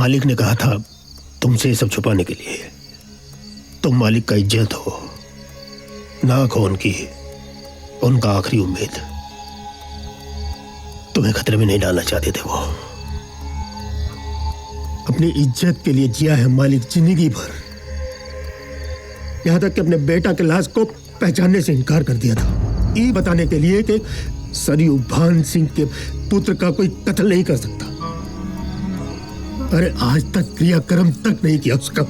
मालिक ने कहा था तुमसे ये सब छुपाने के लिए। तुम मालिक का इज्जत हो, नाक हो उनकी, उनका आखिरी उम्मीद। तुम्हें खतरे में नहीं डालना चाहते थे वो। अपनी इज्जत के लिए जिया है मालिक जिंदगी भर, यहां तक कि अपने बेटा के लाश को पहचानने से इनकार कर दिया था, ये बताने के लिए कि सरयू भान सिंह के पुत्र का कोई कत्ल नहीं कर सकता। अरे आज तक क्रियाक्रम तक नहीं किया उसका।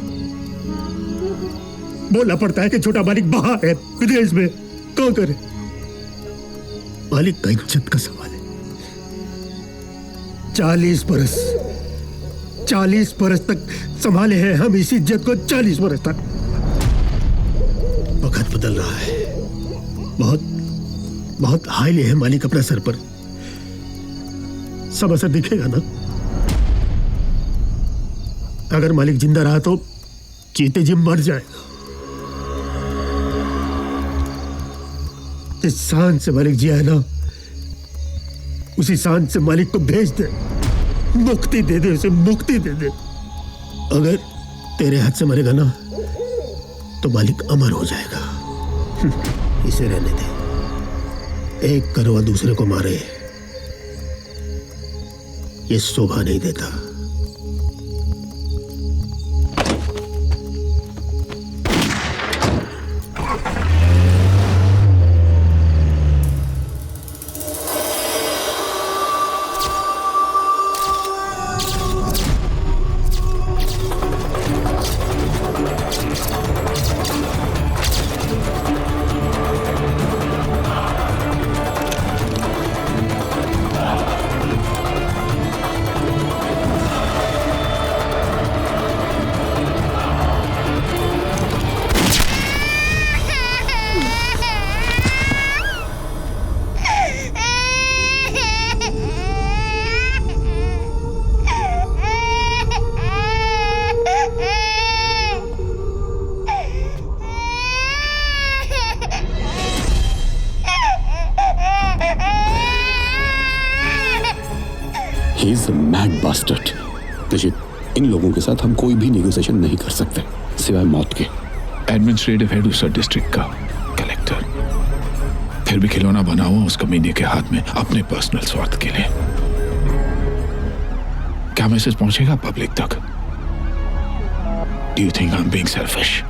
बोलना पड़ता है कि छोटा मालिक बाहर है, विदेश में, कौन करे? मालिक का इज्जत का सवाल है। 40 बरस तक संभाले हैं हम इस इज्जत को, 40 बरस तक। वक्त बदल रहा है, बहुत हाईले है मालिक अपना सर पर। सब असर दिखेगा ना। अगर मालिक जिंदा रहा तो जीते जी मर जाएगा। जिस शान से मालिक जिया है ना, उसी शान से मालिक को भेज दे, मुक्ति दे दे, उसे मुक्ति दे दे। अगर तेरे हाथ से मरेगा ना तो मालिक अमर हो जाएगा। इसे रहने दे। एक करवा दूसरे को मारे, ये शोभा नहीं देता। इन लोगों के साथ हम कोई भी नेगोशिएशन नहीं कर सकते सिवाय मौत के। एडमिनिस्ट्रेटिव हेड उस डिस्ट्रिक्ट का कलेक्टर, फिर भी खिलौना बना हुआ उस कमीने के हाथ में अपने पर्सनल स्वार्थ के लिए। क्या मैसेज पहुंचेगा पब्लिक तक? Do you think I am being selfish?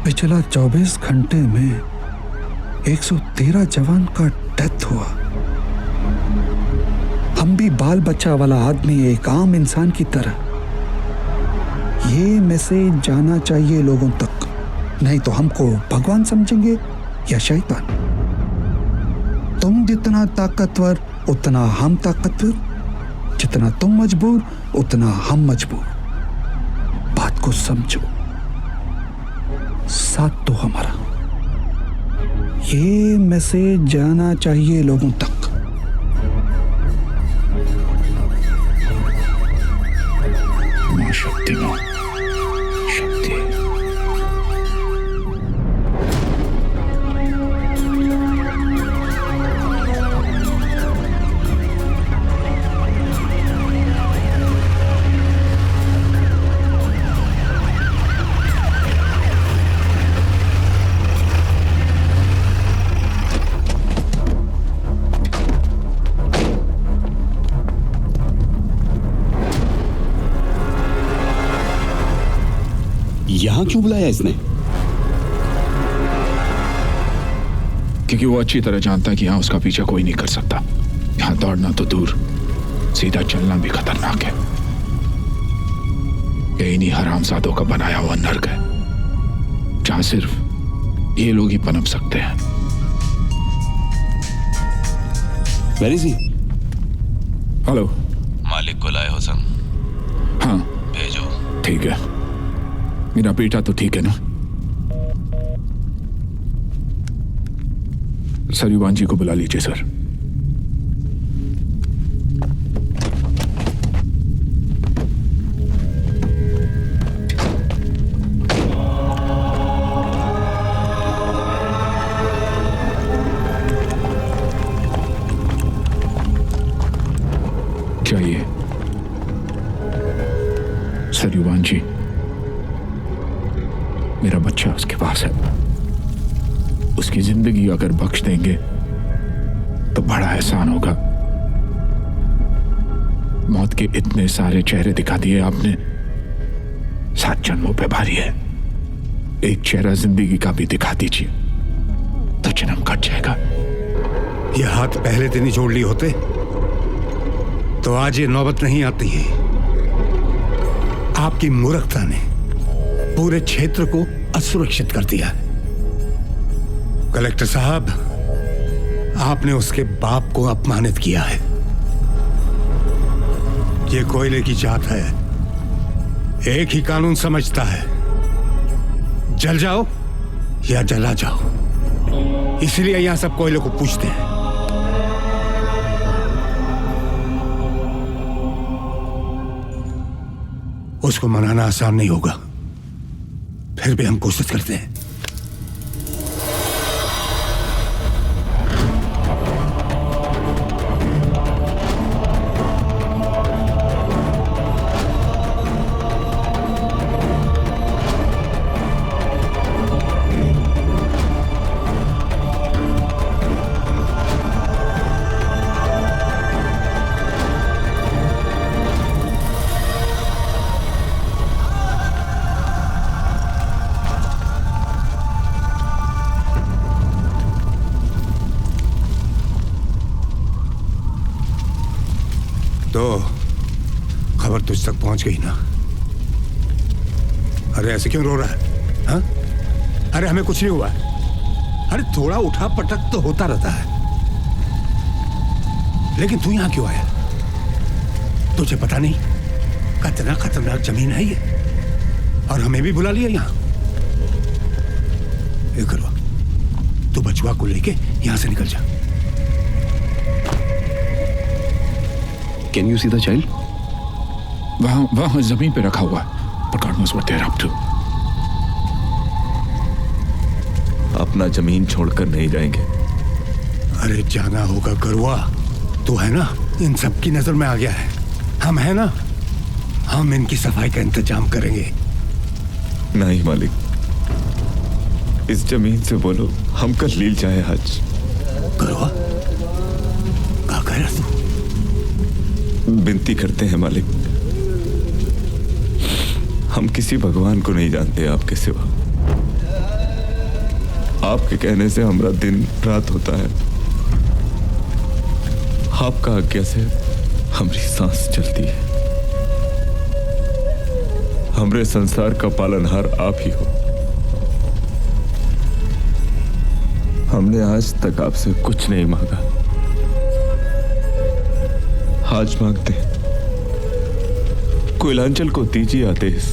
पिछला 24 घंटे में 113 जवान का डेथ हुआ। हम भी बाल बच्चा वाला आदमी, एक आम इंसान की तरह। ये मैसेज जाना चाहिए लोगों तक, नहीं तो हमको भगवान समझेंगे या शैतान। तुम जितना ताकतवर उतना हम ताकतवर, जितना तुम मजबूर उतना हम मजबूर। बात को समझो, साथ तो हमारा। ये मैसेज जाना चाहिए लोगों तक। शक्तिमान शक्ति। यहां क्यों बुलाया इसने? क्योंकि वो अच्छी तरह जानता है कि यहां उसका पीछा कोई नहीं कर सकता। यहां दौड़ना तो दूर, सीधा चलना भी खतरनाक है। ये इन्हीं हरामजादों का बनाया हुआ नर्क है, जहां सिर्फ ये लोग ही पनप सकते हैं। Where is he? हेलो, मालिक को लाए हो सन? हाँ भेजो। ठीक है। मेरा बेटा तो ठीक है ना? सरयुवान जी को बुला लीजिए सर। चाहिए उसकी जिंदगी अगर बख्श देंगे तो बड़ा एहसान होगा। मौत के इतने सारे चेहरे दिखा दिए आपने, 7 जन्मों पे भारी है। एक चेहरा जिंदगी का भी दिखा दीजिए तो जन्म कट जाएगा। ये हाथ पहले दिन ही जोड़ लिए होते तो आज ये नौबत नहीं आती है। आपकी मूर्खता ने पूरे क्षेत्र को असुरक्षित कर दिया। कलेक्टर साहब, आपने उसके बाप को अपमानित किया है। ये कोयले की जात है, एक ही कानून समझता है, जल जाओ या जला जाओ। इसलिए यहां सब कोयले को पूछते हैं। उसको मनाना आसान नहीं होगा, फिर भी हम कोशिश करते हैं। तो खबर तुझ तक पहुंच गई ना? अरे ऐसे क्यों रो रहा है? हाँ? अरे हमें कुछ नहीं हुआ। अरे थोड़ा उठा पटक तो होता रहता है, लेकिन तू यहां क्यों आया? तुझे पता नहीं कितना खतरनाक जमीन है ये, और हमें भी बुला लिया यहां। ये करवा, तू बचवा को लेके यहां से निकल जा। Can you see the child? वहां जमीन पे रखा हुआ है, but God knows what they're up to. अपना जमीन छोड़कर नहीं जाएंगे। अरे जाना होगा गरुआ, तू है ना, इन सब की नजर में आ गया है। हम है ना, हम इनकी सफाई का इंतजाम करेंगे। नहीं मालिक, इस जमीन से बोलो हम कल लील जाए आज। गरुआ, क्या कह रहा तू? विनती करते हैं मालिक, हम किसी भगवान को नहीं जानते आपके सिवा। आपके कहने से हमारा दिन रात होता है, आपका आज्ञा से हमारी सांस चलती है। हमरे संसार का पालनहार आप ही हो। हमने आज तक आपसे कुछ नहीं मांगा, आज मांगते हैं। कोयलांचल को दीजिए आदेश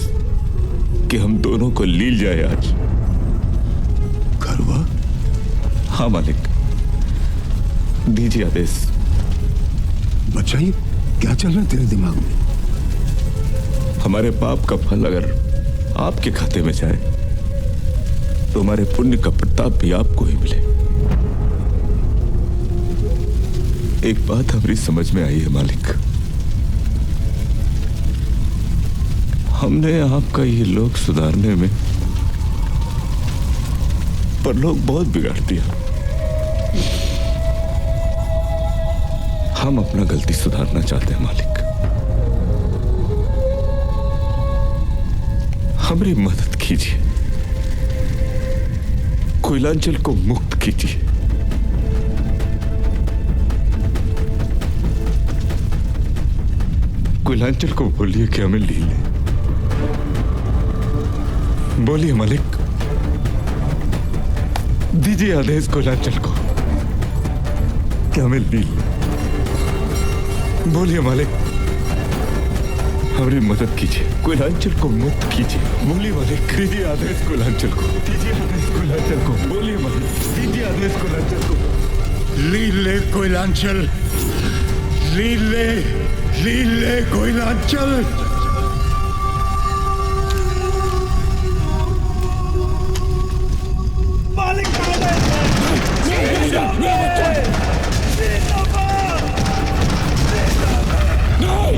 कि हम दोनों को लील जाए आज। गरुआ? हाँ मालिक, दीजिए आदेश। बच्चा, ये क्या चल रहा है तेरे दिमाग में? हमारे पाप का फल अगर आपके खाते में जाए तो हमारे पुण्य का प्रताप भी आपको ही मिले। एक बात हमारी समझ में आई है मालिक, हमने आपका ये लोग सुधारने में पर लोग बहुत बिगाड़ दिया। हम अपना गलती सुधारना चाहते हैं मालिक, हमारी मदद कीजिए, कोयलांचल को मुक्त कीजिए। कोयलांचल को बोलिए कि हमें ली ले। बोलिए मालिक, दीजिए आदेश कोयलांचल को कि हमें ली ले। बोलिए मालिक, हमारी मदद कीजिए, कोयलांचल को मुक्त कीजिए। बोलिए मालिक, दीजिए आदेश कोयलांचल को, दीजिए आदेश कोयलांचल को। बोलिए मालिक, दीजिए आदेश कोयलांचल को। लील ले कोयलांचल, लील ले, लील ले कोयलांचल।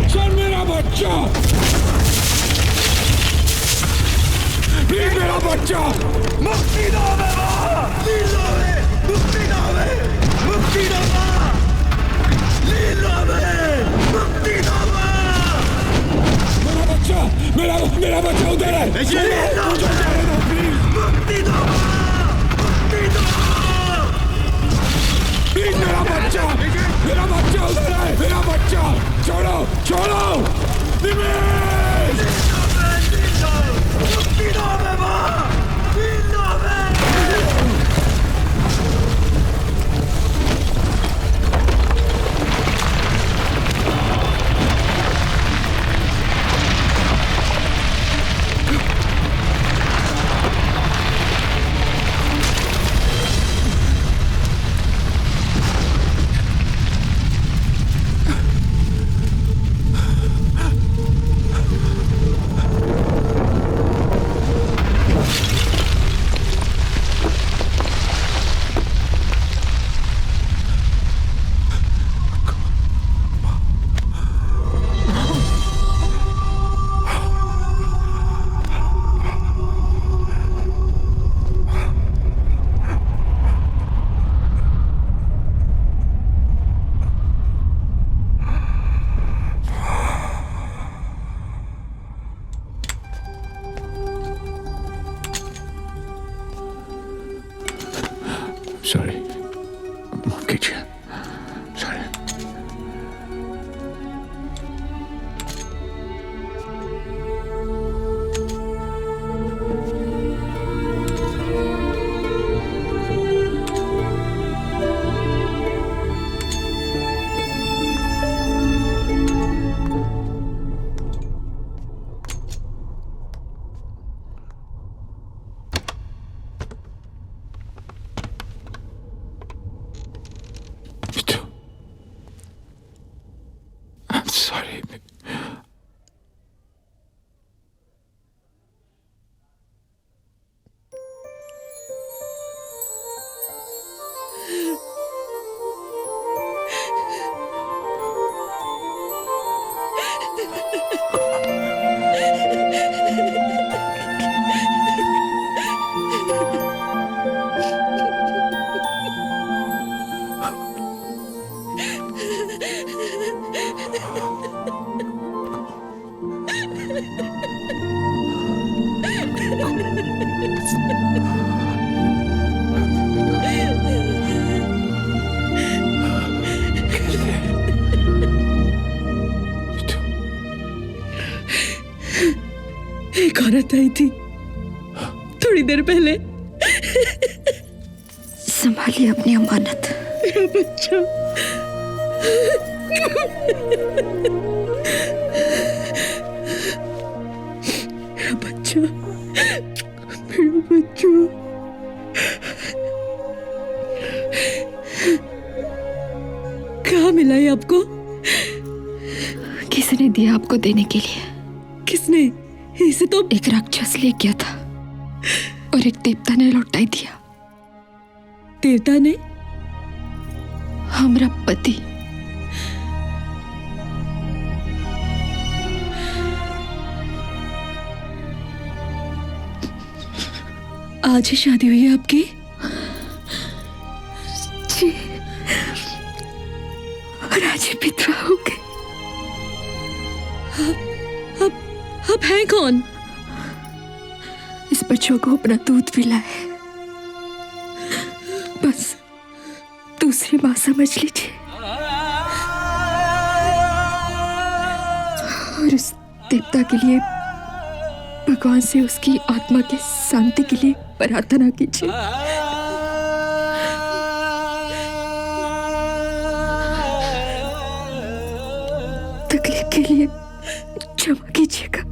चल मेरा बच्चा, प्लीज मेरा बच्चा, मुक्ति दो मेरा। सॉरी, माफ कीजिए, सॉरी। I'm sorry. एक औरत आई थी थोड़ी देर पहले। संभालिए अपनी अमानत। मेरा बच्चा, मेरा बच्चा, मेरा बच्चा। कहाँ मिला ये आपको? किसी ने दिया आपको देने के लिए। किसने? इसे तो एक राक्षस ले गया था और एक देवता ने लौटाई दिया। देवता ने? हमारा पति। आज ही शादी हुई है आपकी? जी, और आज ही विधवा हो गई। अब है कौन? इस बच्चों को अपना दूध पिलाए, बस दूसरी माँ समझ लीजिए। और उस देवता के लिए भगवान से उसकी आत्मा की शांति के लिए प्रार्थना कीजिए। तकलीफ के लिए क्षमा कीजिएगा।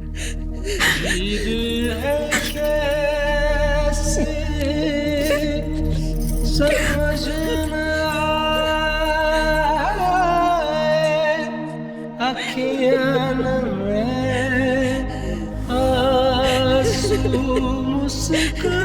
मुस्कुरा